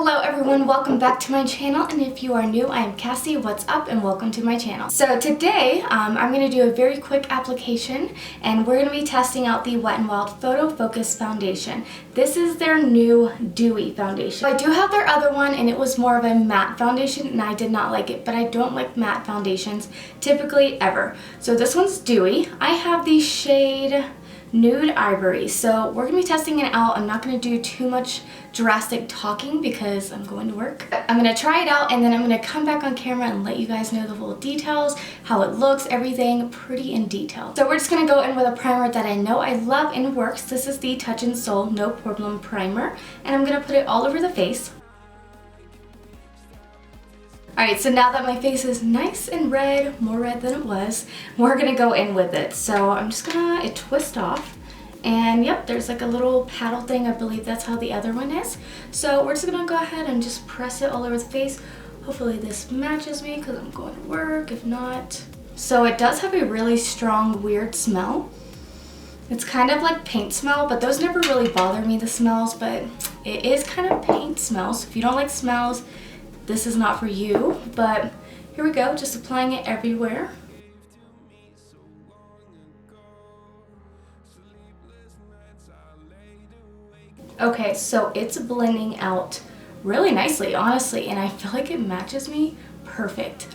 Hello everyone, welcome back to my channel, and if you are new, I am Cassie. What's up and welcome to my channel. So today I'm going to do a very quick application and we're going to be testing out the Wet n Wild Photo Focus Foundation. This is their new Dewy foundation. I do have their other one and it was more of a matte foundation and I did not like it, but I don't like matte foundations typically ever. So this one's Dewy. I have the shade Nude Ivory. So we're going to be testing it out. I'm not going to do too much drastic talking because I'm going to work. I'm going to try it out and then I'm going to come back on camera and let you guys know the full details, how it looks, everything pretty in detail. So we're just going to go in with a primer that I know I love and works. This is the Touch and Soul No Problem Primer and I'm going to put it all over the face. Alright, so now that my face is nice and red, more red than it was, we're going to go in with it. So I'm just going to twist off. And yep, there's like a little paddle thing. I believe that's how the other one is. So we're just going to go ahead and just press it all over the face. Hopefully this matches me because I'm going to work. If not... So it does have a really strong, weird smell. It's kind of like paint smell, but those never really bother me, the smells. But it is kind of paint smells. So if you don't like smells, this is not for you. But here we go, just applying it everywhere. Okay, so it's blending out really nicely, honestly, and I feel like it matches me perfect.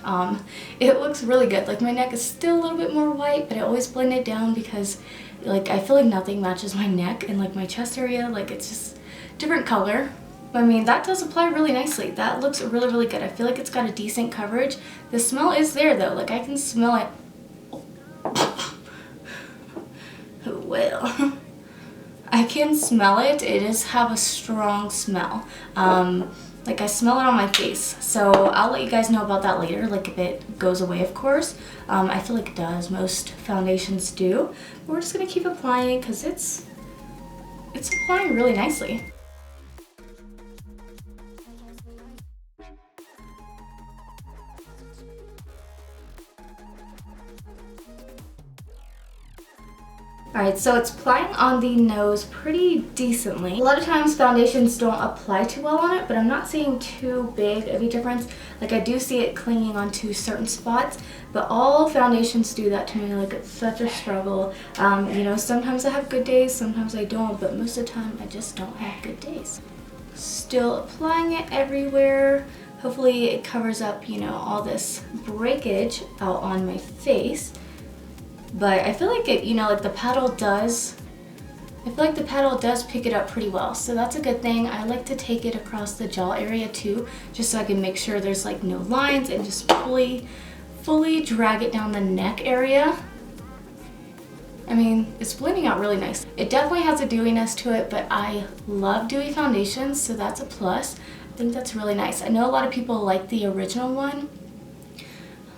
It looks really good. Like my neck is still a little bit more white, but I always blend it down because like I feel like nothing matches my neck, and like my chest area, like it's just different color. I mean, that does apply really nicely. That looks really, really good. I feel like it's got a decent coverage. The smell is there though. Like I can smell it. Well, I can smell it. It does have a strong smell. Like I smell it on my face. So I'll let you guys know about that later. Like if it goes away, of course. I feel like it does. Most foundations do. But we're just gonna keep applying it because it's applying really nicely. Alright, so it's applying on the nose pretty decently. A lot of times foundations don't apply too well on it, but I'm not seeing too big of a difference. Like I do see it clinging onto certain spots, but all foundations do that to me. Like it's such a struggle. You know, sometimes I have good days, sometimes I don't, but most of the time I just don't have good days. Still applying it everywhere. Hopefully it covers up, you know, all this breakage out on my face. But I feel like it, you know, like the paddle does, I feel like the paddle does pick it up pretty well. So that's a good thing. I like to take it across the jaw area too, just so I can make sure there's like no lines and just fully drag it down the neck area. I mean, it's blending out really nice. It definitely has a dewiness to it, but I love dewy foundations, so that's a plus. I think that's really nice. I know a lot of people like the original one,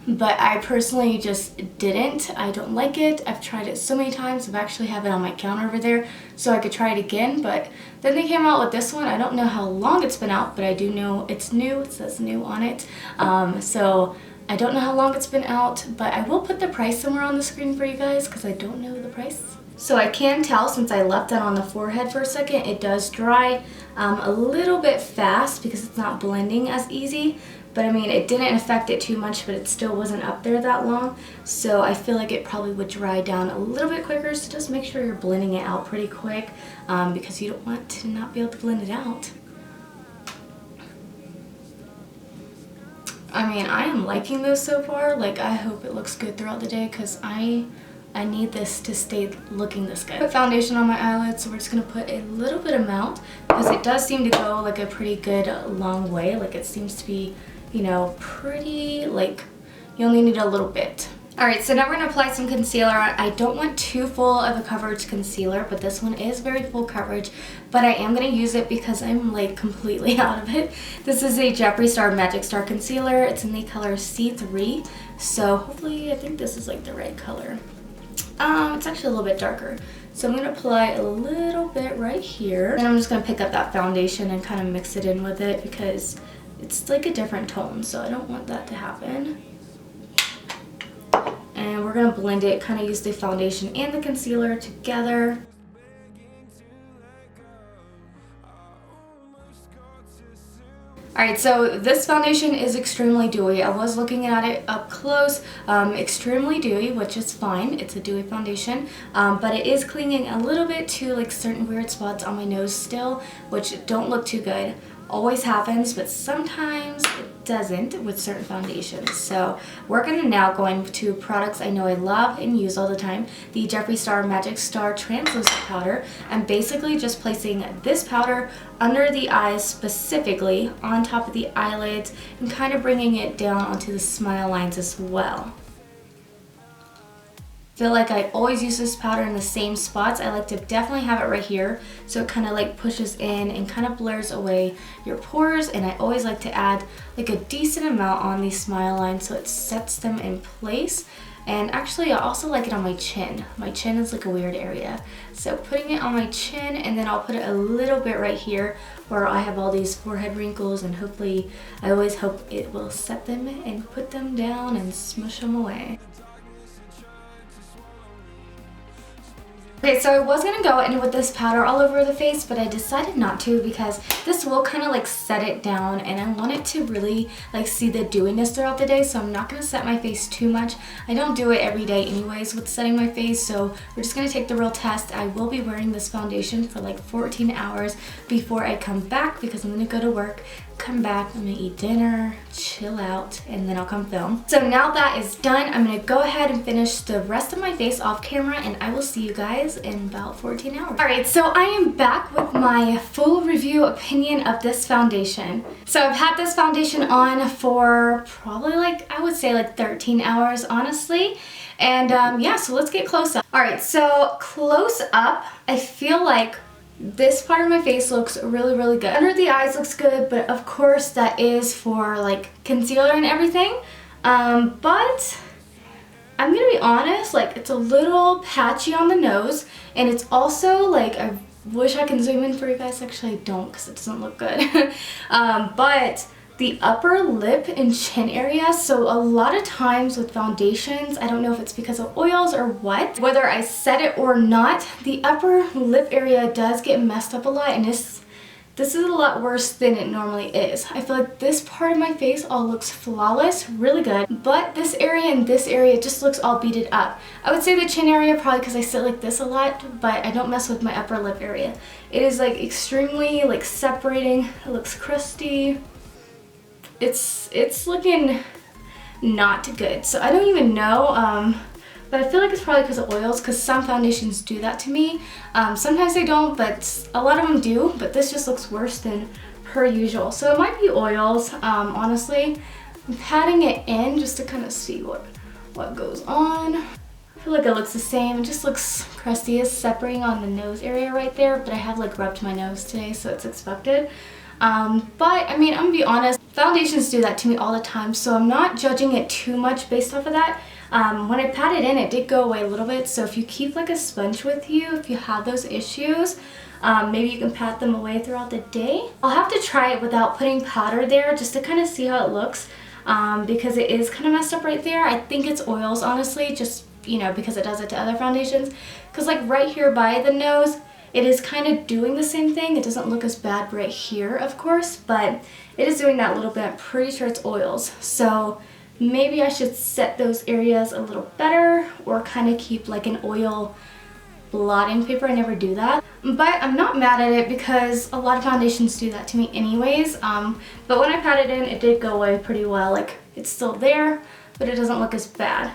but I personally just didn't. I don't like it. I've tried it so many times. I've actually have it on my counter over there so I could try it again, but then they came out with this one. I don't know how long it's been out, but I do know it's new. It says new on it. So I don't know how long it's been out, but I will put the price somewhere on the screen for you guys because I don't know the price. So I can tell, since I left that on the forehead for a second, it does dry a little bit fast because it's not blending as easy. But I mean, it didn't affect it too much, but it still wasn't up there that long. So I feel like it probably would dry down a little bit quicker. So just make sure you're blending it out pretty quick because you don't want to not be able to blend it out. I mean, I am liking this so far. Like, I hope it looks good throughout the day because I need this to stay looking this good. Put foundation on my eyelids, so we're just gonna put a little bit amount because it does seem to go like a pretty good long way. Like it seems to be, you know, pretty, like you only need a little bit. Alright, so now we're gonna apply some concealer. I don't want too full of a coverage concealer, but this one is very full coverage, but I am gonna use it because I'm like completely out of it. This is a Jeffree Star Magic Star Concealer. It's in the color C3, so hopefully I think this is like the right color. It's actually a little bit darker. So I'm going to apply a little bit right here. And I'm just going to pick up that foundation and kind of mix it in with it because it's like a different tone. So I don't want that to happen. And we're going to blend it, kind of use the foundation and the concealer together. Alright, so this foundation is extremely dewy. I was looking at it up close. Extremely dewy, which is fine. It's a dewy foundation. But it is clinging a little bit to like certain weird spots on my nose still, which don't look too good. Always happens, but sometimes it doesn't with certain foundations. So we're gonna now go into products I know I love and use all the time. The Jeffree Star Magic Star Translucent Powder. I'm basically just placing this powder under the eyes specifically, on top of the eyelids, and kind of bringing it down onto the smile lines as well. Feel like I always use this powder in the same spots. I like to definitely have it right here, so it kind of like pushes in and kind of blurs away your pores, and I always like to add like a decent amount on these smile lines so it sets them in place. And actually I also like it on my chin. My chin is like a weird area, so putting it on my chin, and then I'll put it a little bit right here where I have all these forehead wrinkles, and hopefully I always hope it will set them and put them down and smush them away. Okay, so I was gonna go in with this powder all over the face, but I decided not to because this will kind of like set it down, and I want it to really like see the dewiness throughout the day, so I'm not gonna set my face too much. I don't do it every day anyways with setting my face, so we're just gonna take the real test. I will be wearing this foundation for like 14 hours before I come back because I'm gonna go to work, come back, I'm gonna eat dinner, chill out, and then I'll come film. So now that is done, I'm gonna go ahead and finish the rest of my face off camera, and I will see you guys in about 14 hours. Alright, so I am back with my full review opinion of this foundation. So I've had this foundation on for probably like, I would say like 13 hours honestly. And yeah, so let's get close up. Alright, so close up, I feel like this part of my face looks really, really good. Under the eyes looks good, but of course that is for like concealer and everything. But I'm gonna be honest, like it's a little patchy on the nose, and it's also like, I wish I can zoom in for you guys. Actually I don't because it doesn't look good. But the upper lip and chin area, so a lot of times with foundations, I don't know if it's because of oils or what, whether I set it or not, the upper lip area does get messed up a lot, and this is a lot worse than it normally is. I feel like this part of my face all looks flawless, really good, but this area and this area just looks all beaded up. I would say the chin area probably because I sit like this a lot, but I don't mess with my upper lip area. It is like extremely like separating. It looks crusty. It's looking not good, so I don't even know, but I feel like it's probably because of oils, because some foundations do that to me. Sometimes they don't, but a lot of them do, but this just looks worse than per usual. So it might be oils, honestly. I'm patting it in just to kind of see what goes on. I feel like it looks the same. It just looks crusty. It's separating on the nose area right there, but I have like rubbed my nose today, so it's expected. But I mean, I'm gonna be honest, foundations do that to me all the time, so I'm not judging it too much based off of that. When I pat it in, it did go away a little bit, so if you keep like a sponge with you, if you have those issues, maybe you can pat them away throughout the day. I'll have to try it without putting powder there just to kind of see how it looks, because it is kind of messed up right there. I think it's oils, honestly, just, you know, because it does it to other foundations. Because like right here by the nose, it is kind of doing the same thing. It doesn't look as bad right here, of course, but it is doing that a little bit. I'm pretty sure it's oils. So maybe I should set those areas a little better, or kind of keep like an oil blotting paper. I never do that. But I'm not mad at it because a lot of foundations do that to me anyways. But when I pat it in, it did go away pretty well. Like, it's still there, but it doesn't look as bad.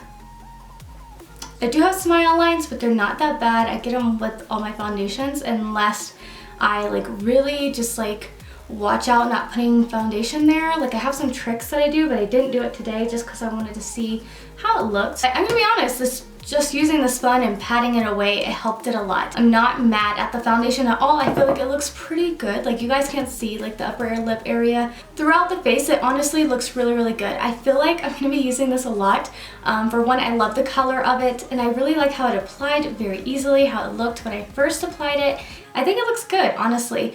I do have smile lines, but they're not that bad. I get them with all my foundations unless I like really just like watch out not putting foundation there. Like, I have some tricks that I do, but I didn't do it today just because I wanted to see how it looks. I'm gonna be honest, just using the spun and patting it away, it helped it a lot. I'm not mad at the foundation at all. I feel like it looks pretty good. Like, you guys can't see like the upper lip area. Throughout the face, it honestly looks really, really good. I feel like I'm gonna be using this a lot. For one, I love the color of it, and I really like how it applied very easily, how it looked when I first applied it. I think it looks good, honestly,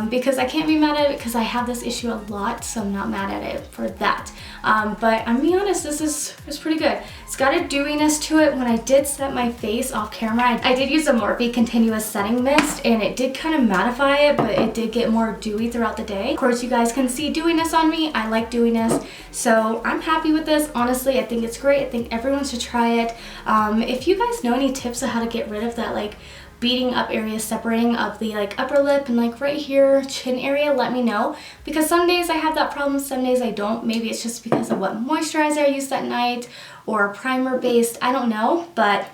because I can't be mad at it because I have this issue a lot, so I'm not mad at it for that. But I'm gonna be honest, this is pretty good. It's got a dewiness to it when I I did set my face off camera. I did use a Morphe continuous setting mist, and it did kind of mattify it, but it did get more dewy throughout the day. Of course, you guys can see dewiness on me. I like dewiness, so I'm happy with this. Honestly, I think it's great. I think everyone should try it. If you guys know any tips on how to get rid of that like beating up area, separating of the like upper lip and like right here chin area, let me know, because some days I have that problem, some days I don't. Maybe it's just because of what moisturizer I used that night or primer based, I don't know, but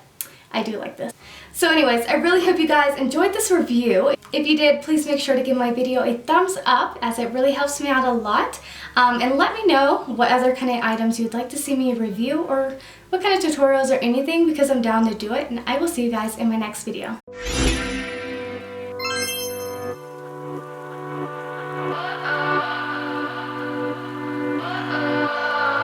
I do like this. So anyways, I really hope you guys enjoyed this review. If you did, please make sure to give my video a thumbs up, as it really helps me out a lot. And let me know what other kind of items you'd like to see me review, or what kind of tutorials or anything, because I'm down to do it, and I will see you guys in my next video.